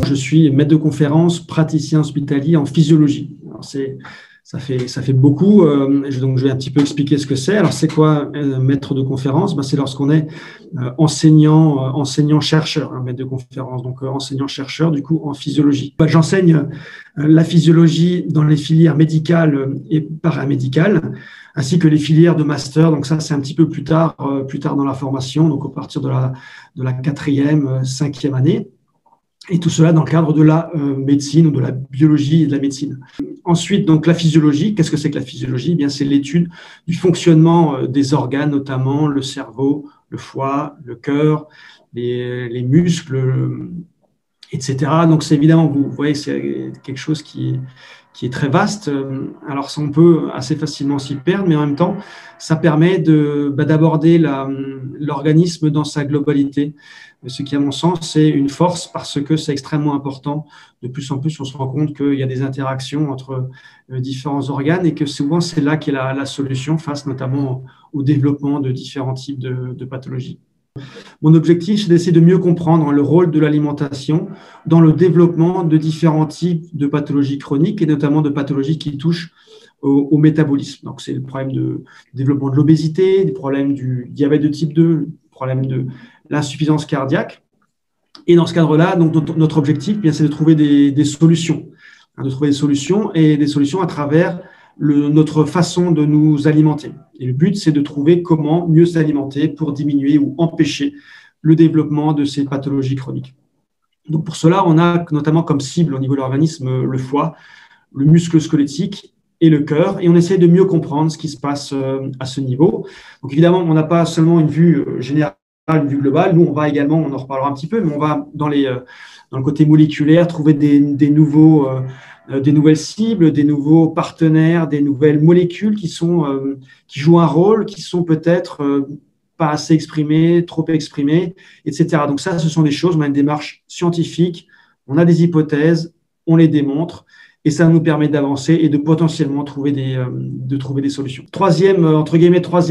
je suis maître de conférence, praticien hospitalier en physiologie. Alors, ça fait beaucoup, donc je vais un petit peu expliquer ce que c'est. Alors, c'est quoi maître de conférence? C'est lorsqu'on est enseignant-chercheur, maître de conférence, donc enseignant-chercheur, du coup, en physiologie. J'enseigne la physiologie dans les filières médicales et paramédicales, ainsi que les filières de master. Donc ça, c'est un petit peu plus tard dans la formation, donc à partir de la 4e, 5e année. Et tout cela dans le cadre de la médecine ou de la biologie et de la médecine. Ensuite, donc la physiologie. Qu'est-ce que c'est que la physiologie? Eh bien, c'est l'étude du fonctionnement des organes, notamment le cerveau, le foie, le cœur, les muscles, etc. Donc, c'est évidemment, vous voyez, c'est quelque chose qui est très vaste. Alors, on peut assez facilement s'y perdre, mais en même temps, ça permet d'aborder l'organisme dans sa globalité. Ce qui, à mon sens, c'est une force parce que c'est extrêmement important. De plus en plus, on se rend compte qu'il y a des interactions entre différents organes et que souvent, c'est là qu'est la solution face notamment au développement de différents types de pathologies. Mon objectif, c'est d'essayer de mieux comprendre le rôle de l'alimentation dans le développement de différents types de pathologies chroniques et notamment de pathologies qui touchent au métabolisme. Donc, c'est le problème de développement de l'obésité, des problèmes du diabète de type 2, le problème de l'insuffisance cardiaque. Et dans ce cadre-là, donc, notre objectif, c'est de trouver des solutions, et des solutions à travers notre façon de nous alimenter. Et le but, c'est de trouver comment mieux s'alimenter pour diminuer ou empêcher le développement de ces pathologies chroniques. Donc, pour cela, on a notamment comme cible au niveau de l'organisme le foie, le muscle squelettique et le cœur, et on essaie de mieux comprendre ce qui se passe à ce niveau. Donc, évidemment, on n'a pas seulement une vue générale, une vue globale. Nous, on va également, on en reparlera un petit peu, mais on va dans le côté moléculaire trouver des nouvelles cibles, des nouveaux partenaires, des nouvelles molécules qui jouent un rôle, qui sont peut-être pas assez exprimées, trop exprimées, etc. Donc ça, ce sont des choses, on a une démarche scientifique, on a des hypothèses, on les démontre, et ça nous permet d'avancer et de potentiellement trouver des solutions. Troisième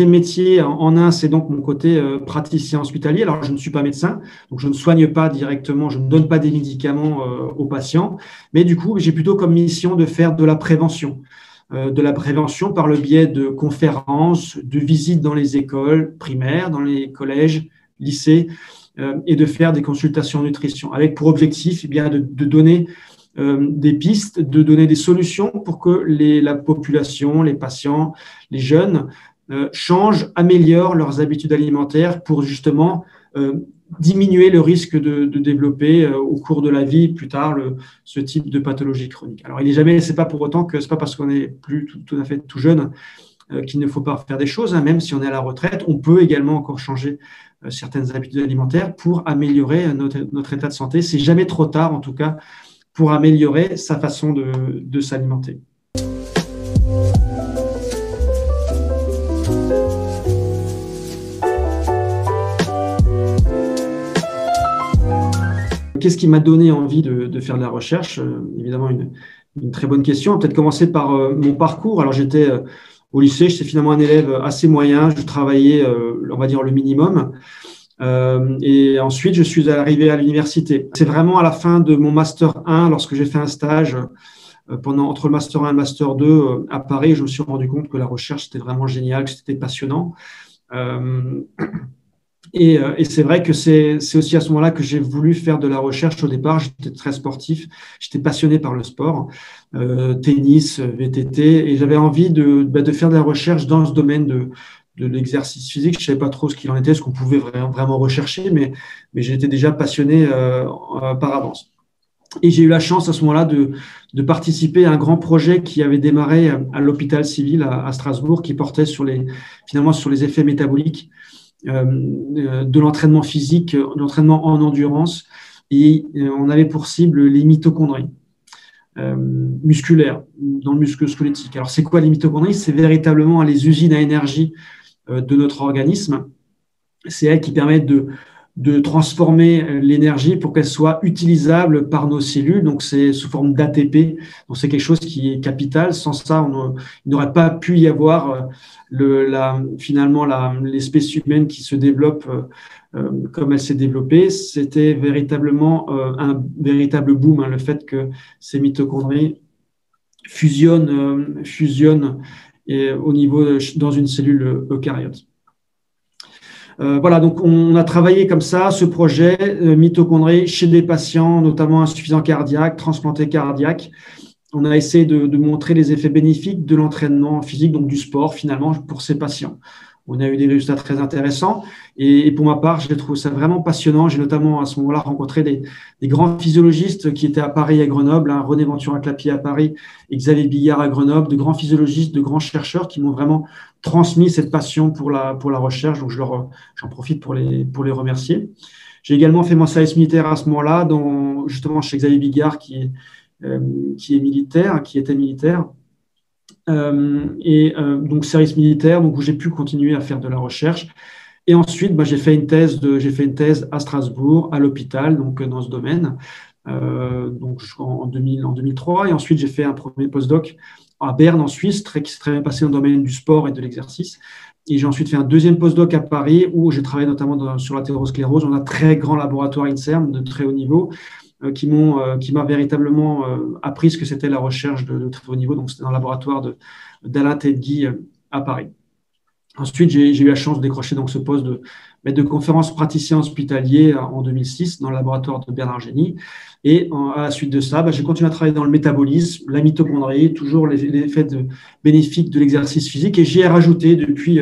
métier en un, c'est donc mon côté praticien hospitalier. Alors, je ne suis pas médecin, donc je ne soigne pas directement, je ne donne pas des médicaments aux patients, mais du coup, j'ai plutôt comme mission de faire de la prévention par le biais de conférences, de visites dans les écoles primaires, dans les collèges, lycées, et de faire des consultations nutrition, avec pour objectif de donner des pistes, de donner des solutions pour que la population, les patients, les jeunes changent, améliorent leurs habitudes alimentaires pour justement diminuer le risque de développer au cours de la vie plus tard ce type de pathologie chronique. Alors, c'est pas pour autant que c'est pas parce qu'on est plus tout à fait tout jeune qu'il ne faut pas faire des choses, même si on est à la retraite, on peut également encore changer certaines habitudes alimentaires pour améliorer notre état de santé. C'est jamais trop tard, en tout cas, pour améliorer sa façon de s'alimenter. Qu'est-ce qui m'a donné envie de faire de la recherche? Évidemment, une très bonne question. On va peut-être commencer par mon parcours. Alors, j'étais au lycée, j'étais finalement un élève assez moyen. Je travaillais, on va dire, le minimum. Et ensuite, je suis arrivé à l'université. C'est vraiment à la fin de mon Master 1, lorsque j'ai fait un stage entre le Master 1 et le Master 2 à Paris, je me suis rendu compte que la recherche, c'était vraiment génial, que c'était passionnant. Et c'est vrai que c'est aussi à ce moment-là que j'ai voulu faire de la recherche. Au départ, j'étais très sportif, j'étais passionné par le sport, tennis, VTT, et j'avais envie de faire de la recherche dans ce domaine de l'exercice physique. Je ne savais pas trop ce qu'il en était, ce qu'on pouvait vraiment rechercher, mais j'étais déjà passionné par avance. Et j'ai eu la chance à ce moment-là de participer à un grand projet qui avait démarré à l'hôpital civil à Strasbourg, qui portait sur les effets métaboliques de l'entraînement physique, l'entraînement en endurance, et on avait pour cible les mitochondries musculaires dans le muscle squelettique. Alors, c'est quoi les mitochondries? C'est véritablement les usines à énergie de notre organisme. C'est elles qui permettent de transformer l'énergie pour qu'elle soit utilisable par nos cellules. Donc, c'est sous forme d'ATP. Donc, c'est quelque chose qui est capital. Sans ça, il n'aurait pas pu y avoir finalement l'espèce humaine qui se développe comme elle s'est développée, c'était véritablement un véritable boom, hein, le fait que ces mitochondries fusionnent au niveau dans une cellule eucaryote. Voilà, donc on a travaillé comme ça ce projet mitochondries chez des patients, notamment insuffisants cardiaques, transplantés cardiaques. On a essayé de montrer les effets bénéfiques de l'entraînement physique, donc du sport finalement pour ces patients. On a eu des résultats très intéressants et pour ma part, j'ai trouvé ça vraiment passionnant. J'ai notamment à ce moment-là rencontré des grands physiologistes qui étaient à Paris et à Grenoble, hein, René Ventura-Clapier à Paris et Xavier Billard à Grenoble, de grands physiologistes, de grands chercheurs qui m'ont vraiment transmis cette passion pour la recherche. Donc j'en profite pour les remercier. J'ai également fait mon service militaire à ce moment-là, justement chez Xavier Billard qui était militaire. Donc service militaire, donc où j'ai pu continuer à faire de la recherche. Et ensuite, j'ai fait une thèse à Strasbourg, à l'hôpital, donc dans ce domaine, donc en 2003. Et ensuite, j'ai fait un premier postdoc à Berne, en Suisse, qui s'est très bien passé dans le domaine du sport et de l'exercice. Et j'ai ensuite fait un deuxième postdoc à Paris, où j'ai travaillé notamment sur l'athérosclérose. On a un très grand laboratoire INSERM de très haut niveau, qui m'a véritablement appris ce que c'était la recherche de très haut niveau. Donc, c'était dans le laboratoire d'Alain Tedgui à Paris. Ensuite, j'ai eu la chance de décrocher donc ce poste de conférence praticien hospitalier en 2006 dans le laboratoire de Bernard Génie. Et à la suite de ça, j'ai continué à travailler dans le métabolisme, la mitochondrie, toujours les effets bénéfiques de l'exercice physique. Et j'y ai rajouté depuis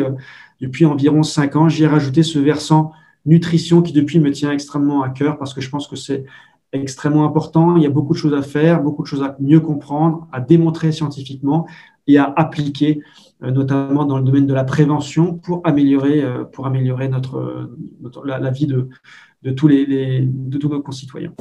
environ 5 ans, j'y ai rajouté ce versant nutrition qui depuis me tient extrêmement à cœur parce que je pense que c'est extrêmement important. Il y a beaucoup de choses à faire, beaucoup de choses à mieux comprendre, à démontrer scientifiquement et à appliquer, notamment dans le domaine de la prévention pour améliorer la vie de tous nos concitoyens.